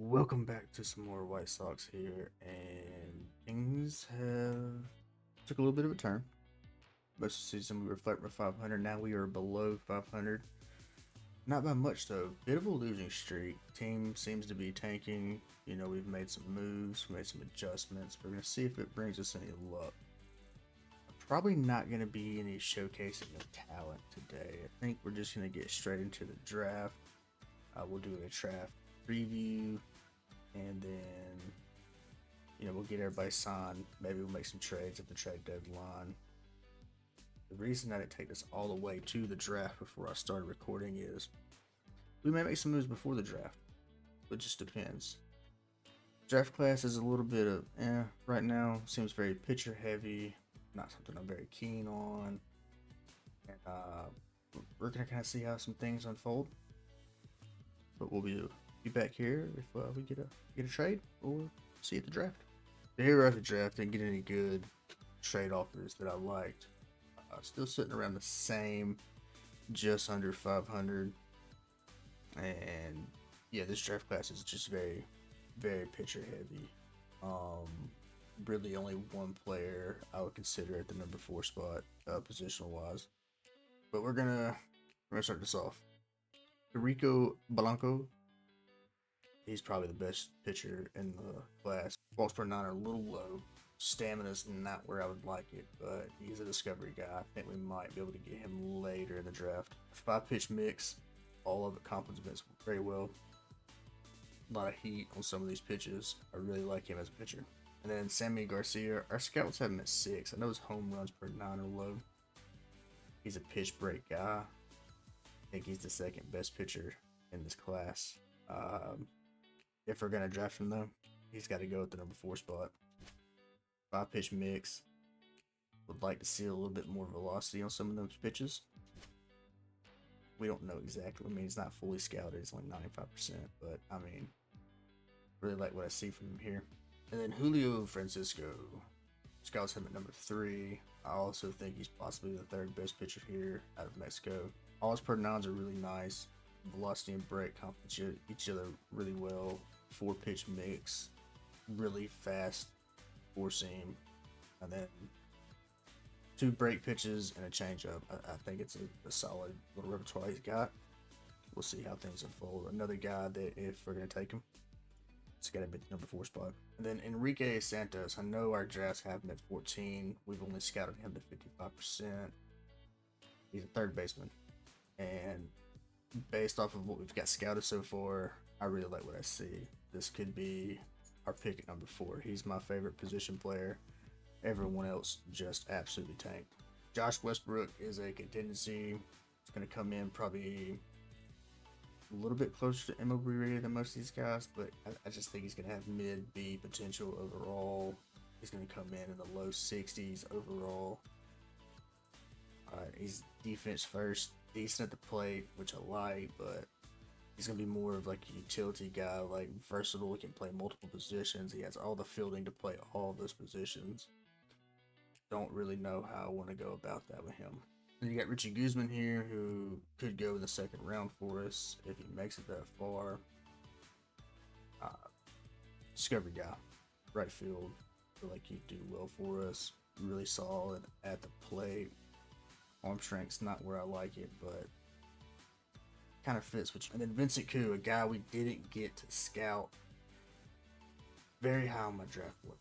Welcome back to some more White Sox here, and things have took a little bit of a turn. Most of the season we were flirting with 500. Now we are below 500. Not by much though. Bit of a losing streak. Team seems to be tanking. You know, we've made some moves, made some adjustments. We're gonna see if it brings us any luck. Probably not gonna be any showcasing of talent today. I think we're just gonna get straight into the draft. We'll do a draft preview, and then we'll get everybody signed. Maybe we'll make some trades at the trade deadline. The reason I didn't take this all the way to the draft before I started recording is we may make some moves before the draft. It just depends. Draft class is a little bit of right now. Seems very pitcher heavy. Not something I'm very keen on. And we're gonna kind of see how some things unfold. But we'll be back here if we get a trade or see at the draft. Here we're at the draft. Didn't get any good trade offers that I liked. Still sitting around the same, just under 500. And yeah, this draft class is just very, very pitcher heavy. Really only one player I would consider at the number 4 spot, positional wise. But we're gonna start this off. Rico Blanco. He's probably the best pitcher in the class. Walks per 9 are a little low. Stamina's not where I would like it, but he's a discovery guy. I think we might be able to get him later in the draft. 5-pitch mix, all of it complements very well. A lot of heat on some of these pitches. I really like him as a pitcher. And then Sammy Garcia, our scouts have him at 6. I know his home runs per 9 are low. He's a pitch break guy. I think he's the second best pitcher in this class. If we're gonna draft him though, he's got to go at the number 4 spot. 5-pitch mix. Would like to see a little bit more velocity on some of those pitches. We don't know exactly. I mean, he's not fully scouted. It's only 95%, but I mean, really like what I see from him here. And then Julio Francisco. Scouts him at number 3. I also think he's possibly the 3rd best pitcher here out of Mexico. All his per 9s are really nice. Velocity and break complement each other really well. 4-pitch mix, really fast 4-seam, and then 2 break pitches and a changeup. I think it's a solid little repertoire he's got. We'll see how things unfold. Another guy that if we're gonna take him, it's got to be the number 4 spot. And then Enrique Santos. I know our drafts have him at 14. We've only scouted him to 55%. He's a 3rd baseman, and based off of what we've got scouted so far, I really like what I see. This could be our pick at number 4. He's my favorite position player. Everyone else just absolutely tanked. Josh Westbrook is a contingency. It's going to come in probably a little bit closer to MLB rated than most of these guys, but I just think he's going to have mid-B potential overall. He's going to come in the low 60s overall. He's defense first, decent at the plate, which I like, but he's going to be more of like a utility guy, like versatile. He can play multiple positions. He has all the fielding to play all those positions. Don't really know how I want to go about that with him. And you got Richie Guzman here, who could go in the 2nd round for us if he makes it that far. Discovery guy, right field. Feel like he'd do well for us. Really solid at the plate. Arm strength's not where I like it, but kind of fits with you. And then Vincent Koo, a guy we didn't get to scout. Very high on my draft board.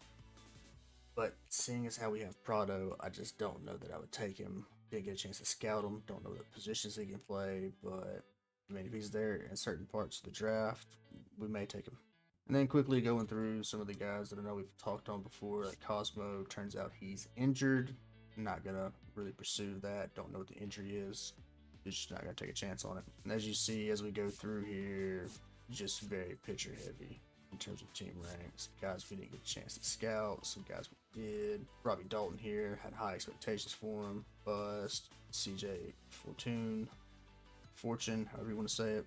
But seeing as how we have Prado, I just don't know that I would take him. Didn't get a chance to scout him. Don't know the positions he can play, but I mean, if he's there in certain parts of the draft, we may take him. And then quickly going through some of the guys that I know we've talked on before, like Cosmo. Turns out he's injured. Not gonna really pursue that. Don't know what the injury is. Just not gonna take a chance on it. And as you see as we go through here, just very pitcher heavy in terms of team ranks. Guys we didn't get a chance to scout. Some guys we did. Robbie Dalton here, had high expectations for him. Bust. CJ Fortune, however you want to say it,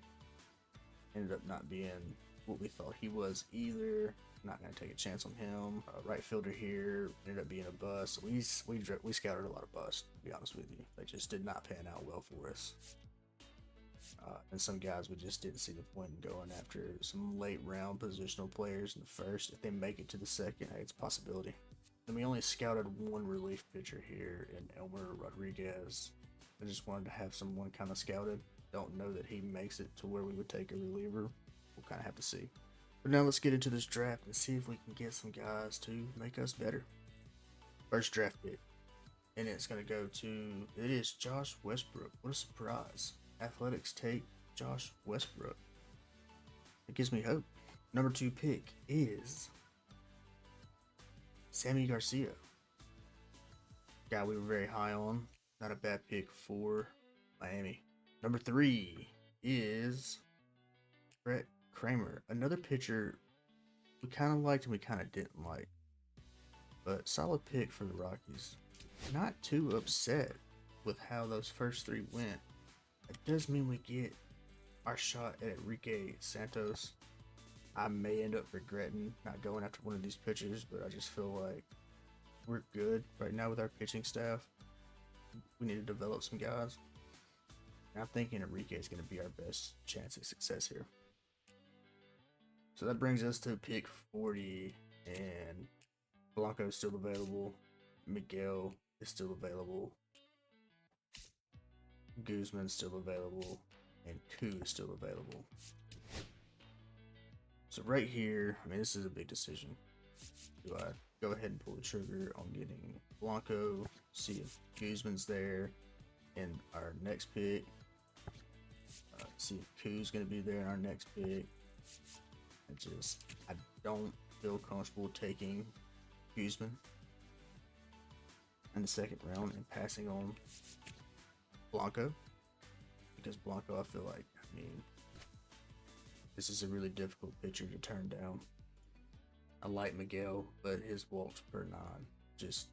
ended up not being what we thought he was either. Not going to take a chance on him. Right fielder here ended up being a bust. We scouted a lot of busts, to be honest with you. They just did not pan out well for us. And some guys we just didn't see the point in going after some late round positional players in the first. If they make it to the second, hey, it's a possibility. And we only scouted one relief pitcher here in Elmer Rodriguez. I just wanted to have someone kind of scouted. Don't know that he makes it to where we would take a reliever. We'll kind of have to see. But now let's get into this draft and see if we can get some guys to make us better. First draft pick. And it's going to go to, it is Josh Westbrook. What a surprise. Athletics take Josh Westbrook. It gives me hope. Number 2 pick is Sammy Garcia. Guy we were very high on. Not a bad pick for Miami. Number 3 is Brett Kramer. Another pitcher we kind of liked and we kind of didn't like. But solid pick for the Rockies. Not too upset with how those first 3 went. It does mean we get our shot at Enrique Santos. I may end up regretting not going after one of these pitchers, but I just feel like we're good right now with our pitching staff. We need to develop some guys. And I'm thinking Enrique is going to be our best chance of success here. So that brings us to pick 40, and Blanco is still available. Miguel is still available. Guzman's still available, and Koo is still available. So right here, I mean, this is a big decision. Do I go ahead and pull the trigger on getting Blanco, see if Guzman's there in our next pick, see if Koo's going to be there in our next pick? I don't feel comfortable taking Guzman in the second round and passing on Blanco, because Blanco, I feel like, I mean, this is a really difficult pitcher to turn down. I like Miguel, but his walks per 9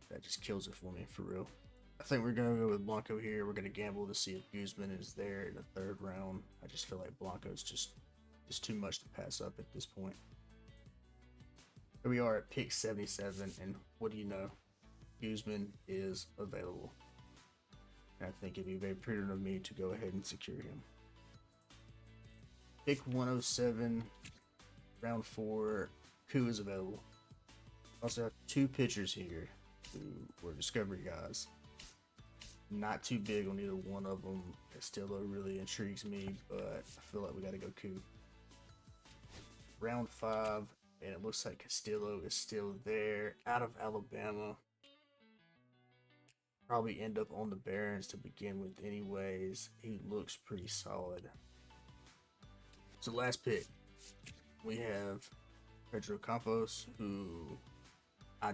that just kills it for me, for real. I think we're gonna go with Blanco here. We're gonna gamble to see if Guzman is there in the 3rd round. I just feel like Blanco's just too much to pass up at this point. Here we are at pick 77, and what do you know? Guzman is available. And I think it'd be very prudent of me to go ahead and secure him. Pick 107, round 4, Koo is available. Also have 2 pitchers here who were discovery guys. Not too big on either one of them. Castillo really intrigues me, but I feel like we got to go Koo. Round 5, and it looks like Castillo is still there, out of Alabama. Probably end up on the Barons to begin with anyways. He looks pretty solid. So last pick, we have Pedro Campos, who I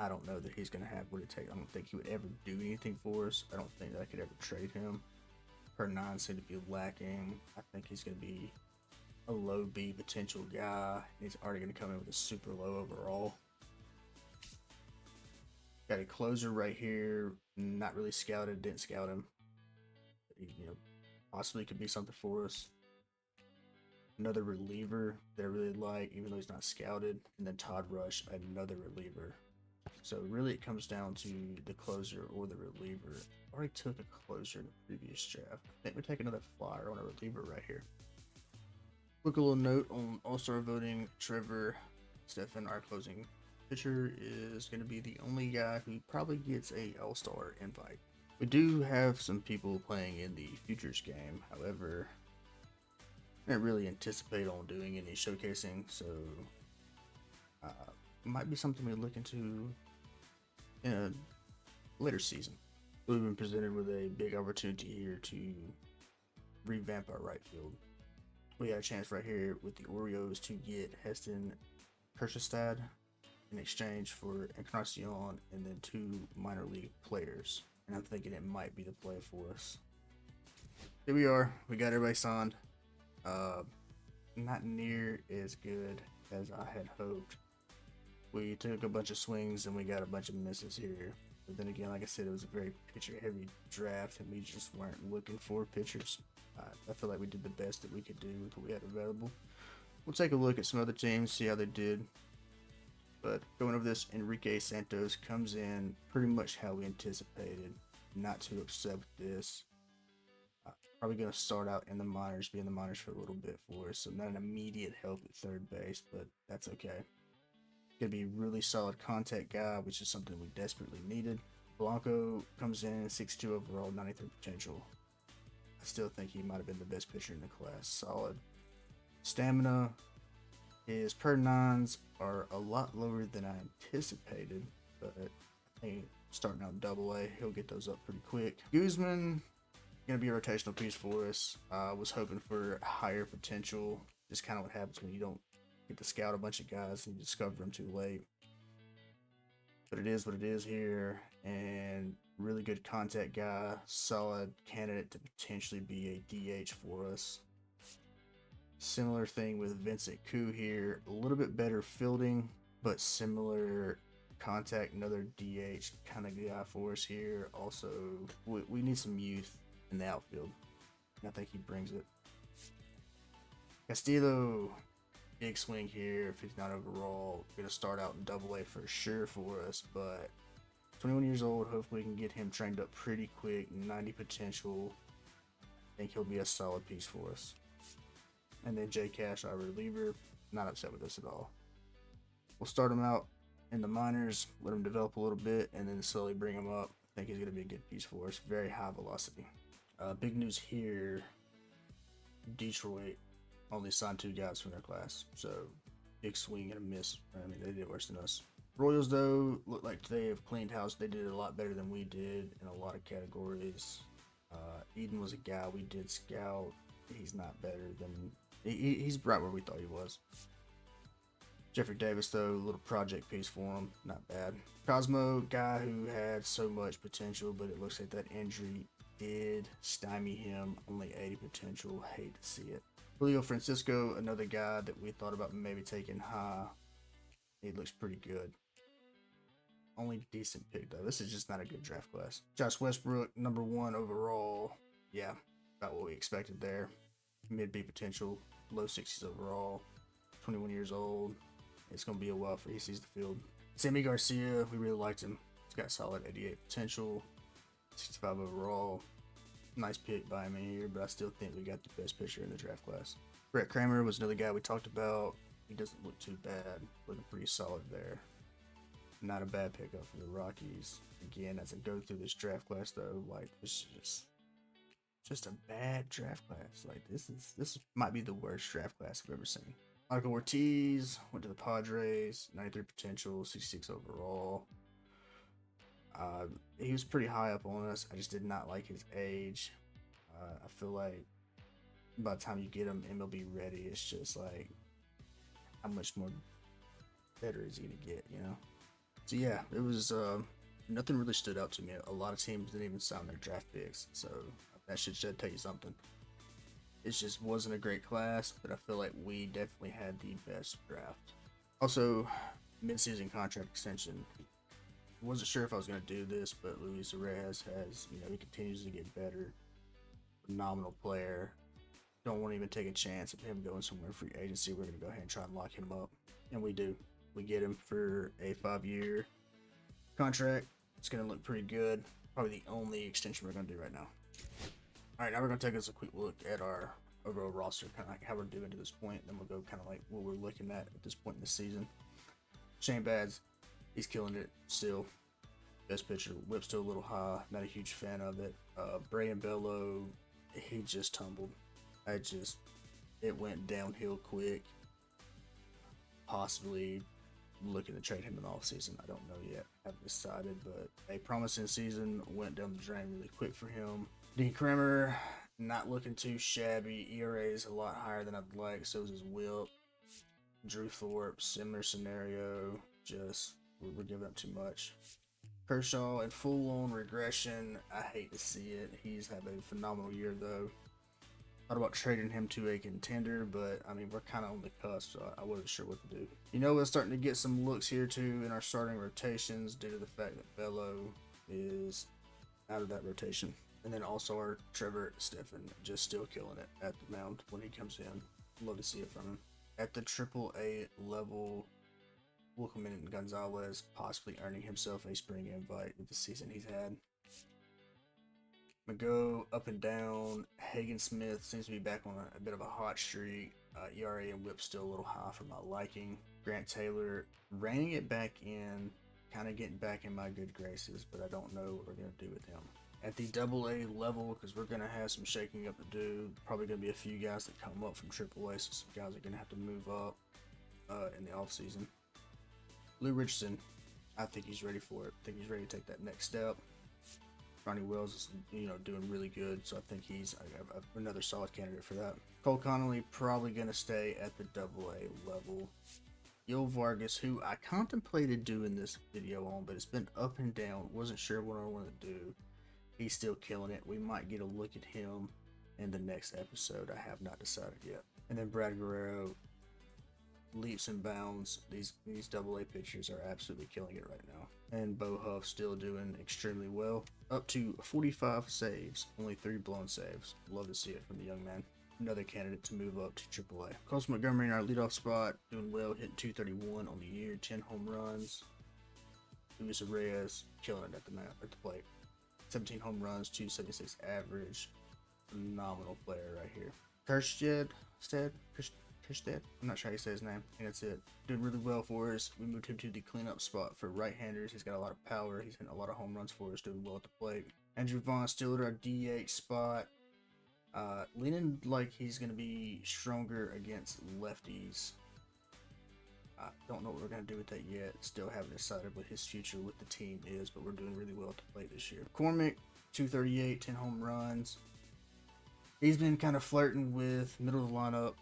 don't know that he's going to have what it takes. I don't think he would ever do anything for us. I don't think that I could ever trade him. Per 9 seemed to be lacking. I think he's going to be a low B potential guy. He's already going to come in with a super low overall. Got a closer right here. Not really scouted. Didn't scout him. Possibly could be something for us. Another reliever that I really like, even though he's not scouted. And then Todd Rush, another reliever. So really it comes down to the closer or the reliever. Already took a closer in the previous draft. I think we take another flyer on a reliever right here. Quick little note on All-Star voting. Trevor Stephan, our closing pitcher, is going to be the only guy who probably gets a All-Star invite. We do have some people playing in the Futures game. However, I didn't really anticipate on doing any showcasing, so might be something we look into in a later season. We've been presented with a big opportunity here to revamp our right field. We got a chance right here with the Orioles to get Heston Kjerstad in exchange for Encarnacion and then 2 minor league players. And I'm thinking it might be the play for us. Here we are. We got everybody signed. Not near as good as I had hoped. We took a bunch of swings and we got a bunch of misses here. But then again, like I said, it was a very pitcher heavy draft and we just weren't looking for pitchers. I feel like we did the best that we could do with what we had available. We'll take a look at some other teams, see how they did. But going over this, Enrique Santos comes in pretty much how we anticipated. Not too upset with this. Probably going to start out in the minors, be in the minors for a little bit for us. So not an immediate help at third base, but that's okay. Going to be a really solid contact guy, which is something we desperately needed. Blanco comes in 6'2" overall, 93 potential. I still think he might have been the best pitcher in the class. Solid. Stamina. His per nines are a lot lower than I anticipated, but I think starting out in Double A, he'll get those up pretty quick. Guzman, gonna be a rotational piece for us. I was hoping for higher potential. Just kind of what happens when you don't get to scout a bunch of guys and you discover them too late. But it is what it is here, and really good contact guy, solid candidate to potentially be a DH for us. Similar thing with Vincent Koo here, a little bit better fielding, but similar contact, another DH kind of guy for us here. Also, we need some youth in the outfield, and I think he brings it. Castillo, big swing here, 59 overall. Gonna start out in Double A for sure for us, but 21 years old. Hopefully we can get him trained up pretty quick. 90 potential. I think he'll be a solid piece for us. And then Jay Cash, our reliever, not upset with us at all. We'll start him out in the minors, let him develop a little bit, and then slowly bring him up. I think he's going to be a good piece for us. Very high velocity. Big news here. Detroit only signed 2 guys from their class. So, big swing and a miss. I mean, they did worse than us. Royals, though, look like they have cleaned house. They did a lot better than we did in a lot of categories. Eden was a guy we did scout. He's not better than... He's right where we thought he was. Jeffrey Davis, though, a little project piece for him. Not bad. Cosmo, guy who had so much potential, but it looks like that injury did stymie him. Only 80 potential. Hate to see it. Julio Francisco, another guy that we thought about maybe taking high. He looks pretty good. Only decent pick, though. This is just not a good draft class. Josh Westbrook, number 1 overall. Yeah, about what we expected there. Mid-B potential, low 60s overall, 21 years old. It's going to be a while before he sees the field. Sammy Garcia, we really liked him. He's got solid 88 potential, 65 overall. Nice pick by me here, but I still think we got the best pitcher in the draft class. Brett Kramer was another guy we talked about. He doesn't look too bad. Looking pretty solid there. Not a bad pickup for the Rockies. Again, as I go through this draft class, though, like, this is just a bad draft class. Like, this might be the worst draft class I've ever seen. Michael Ortiz went to the Padres, 93 potential, 66 overall. He was pretty high up on us. I just did not like his age. I feel like by the time you get him MLB ready, it's just like, how much more better is he gonna get, you know? So yeah, it was nothing really stood out to me. A lot of teams didn't even sign their draft picks, so that should tell you something. It just wasn't a great class, but I feel like we definitely had the best draft. Also, mid-season contract extension. Wasn't sure if I was going to do this, but Luis Reyes has, he continues to get better. Phenomenal player. Don't want to even take a chance of him going somewhere in free agency. We're going to go ahead and try and lock him up. And we do. We get him for a 5-year contract. It's going to look pretty good. Probably the only extension we're going to do right now. Alright, now we're going to take us a quick look at our overall roster, kind of like how we're doing to this point. Then we'll go kind of like what we're looking at this point in the season. Shane Bads, he's killing it still. Best pitcher. Whip's still a little high. Not a huge fan of it. Braden Bello, he just tumbled. It went downhill quick. Possibly looking to trade him in the offseason. I don't know yet. Haven't decided, but a promising season went down the drain really quick for him. Dean Kremer, not looking too shabby. ERA is a lot higher than I'd like. So is his whip. Drew Thorpe, similar scenario. Just, we're giving up too much. Kershaw in full-on regression. I hate to see it. He's had a phenomenal year, though. Thought about trading him to a contender, but, I mean, we're kind of on the cusp, so I wasn't sure what to do. We're starting to get some looks here, too, in our starting rotations due to the fact that Bello is out of that rotation. And then also our Trevor Stephan just still killing it at the mound when he comes in. Love to see it from him. At the AAA level, Wilkerman Gonzalez possibly earning himself a spring invite with the season he's had. McGo up and down. Hagen Smith seems to be back on a bit of a hot streak. ERA and WHIP still a little high for my liking. Grant Taylor reining it back in, kind of getting back in my good graces, but I don't know what we're going to do with him. At the AA level, because we're going to have some shaking up to do, probably going to be a few guys that come up from AAA, so some guys are going to have to move up in the offseason. Lou Richardson, I think he's ready for it. I think he's ready to take that next step. Ronnie Wells is, doing really good, so I think he's another solid candidate for that. Cole Connolly probably going to stay at the AA level. Yo Vargas, who I contemplated doing this video on, but it's been up and down. Wasn't sure what I wanted to do. He's still killing it. We might get a look at him in the next episode. I have not decided yet. And then Brad Guerrero, leaps and bounds. These AA pitchers are absolutely killing it right now. And Bo Huff still doing extremely well. Up to 45 saves, only 3 blown saves. Love to see it from the young man. Another candidate to move up to AAA. Carlos Montgomery in our leadoff spot, doing well, hitting 231 on the year, 10 home runs. Luis Reyes killing it at the plate. 17 home runs, 276 average. Phenomenal player right here. Kirstead? I'm not sure how you say his name. And that's it. Doing really well for us. We moved him to the cleanup spot for right-handers. He's got a lot of power. He's hitting a lot of home runs for us. Doing well at the plate. Andrew Vaughn still at our DH spot. Leaning like he's going to be stronger against lefties. I don't know what we're going to do with that yet. Still haven't decided what his future with the team is, but we're doing really well at the plate this year. McCormick, 238, 10 home runs. He's been kind of flirting with middle of the lineup.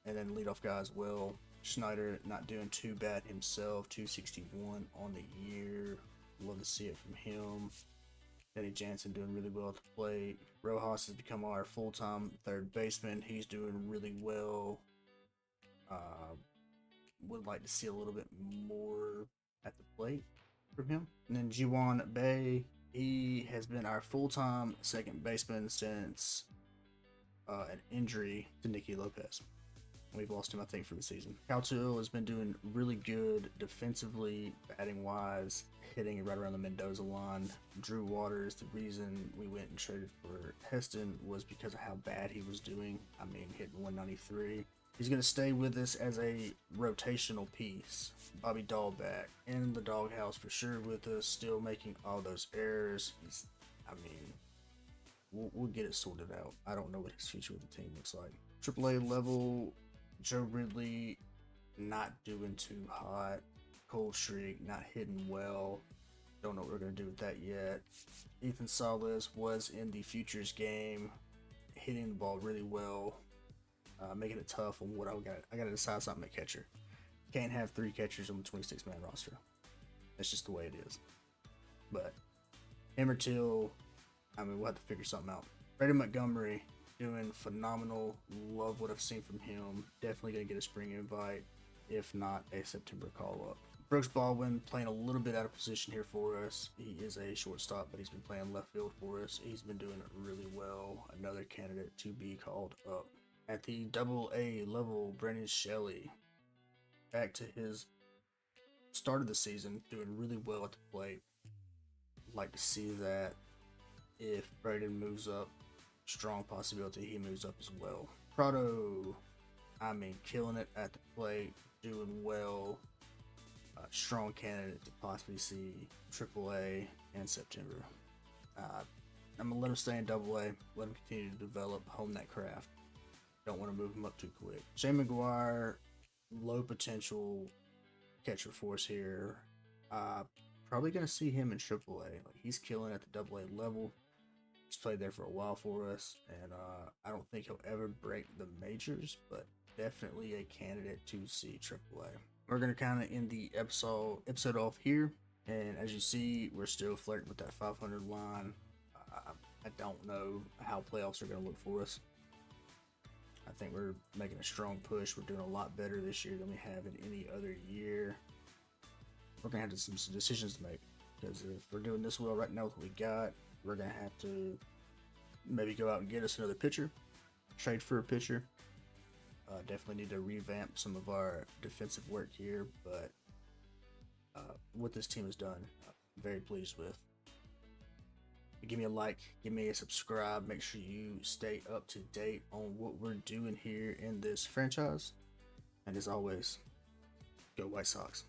And then leadoff guy as well. Schneider not doing too bad himself. 261 on the year. Love to see it from him. Danny Jansen doing really well at the plate. Rojas has become our full-time third baseman. He's doing really well. Would like to see a little bit more at the plate from him. And then Jiwan Bay. He has been our full-time second baseman since an injury to Nicky Lopez. We've lost him, I think, for the season. Cowtill has been doing really good defensively, batting wise, hitting right around the Mendoza line. Drew Waters, the reason we went and traded for Heston was because of how bad he was doing. I mean, hitting 193. He's going to stay with us as a rotational piece. Bobby Dahlback in the doghouse for sure with us, still making all those errors. We'll get it sorted out. I don't know what his future with the team looks like. AAA level, Joe Ridley not doing too hot. Cold streak, not hitting well. Don't know what we're going to do with that yet. Ethan Salas was in the futures game, hitting the ball really well, making it tough on what I got to decide something at catcher. Can't have 3 catchers on the 26-man roster. That's just the way it is. But him or Till, we'll have to figure something out. Brady Montgomery doing phenomenal. Love what I've seen from him. Definitely gonna get a spring invite, if not a September call up. Brooks Baldwin playing a little bit out of position here for us. He is a shortstop, but he's been playing left field for us. He's been doing really well. Another candidate to be called up. At the AA level, Brennan Shelley, back to his start of the season, doing really well at the plate. Like to see that. If Braden moves up, strong possibility he moves up as well. Prado, killing it at the plate, doing well. Strong candidate to possibly see AAA in September. I'm going to let him stay in AA, let him continue to develop, hone that craft. Don't want to move him up too quick. Shane McGuire, low potential catcher force here. Probably going to see him in AAA. He's killing at the AA level. He's played there for a while for us, and I don't think he'll ever break the majors, but definitely a candidate to see AAA. We're going to kind of end the episode off here, and as you see, we're still flirting with that 500 line. I don't know how playoffs are going to look for us. I think we're making a strong push. We're doing a lot better this year than we have in any other year. We're going to have some decisions to make, because if we're doing this well right now with what we got, we're going to have to maybe go out and get us another pitcher, trade for a pitcher. Definitely need to revamp some of our defensive work here, but what this team has done, I'm very pleased with. Give me a like, give me a subscribe. Make sure you stay up to date on what we're doing here in this franchise. And as always, go White Sox.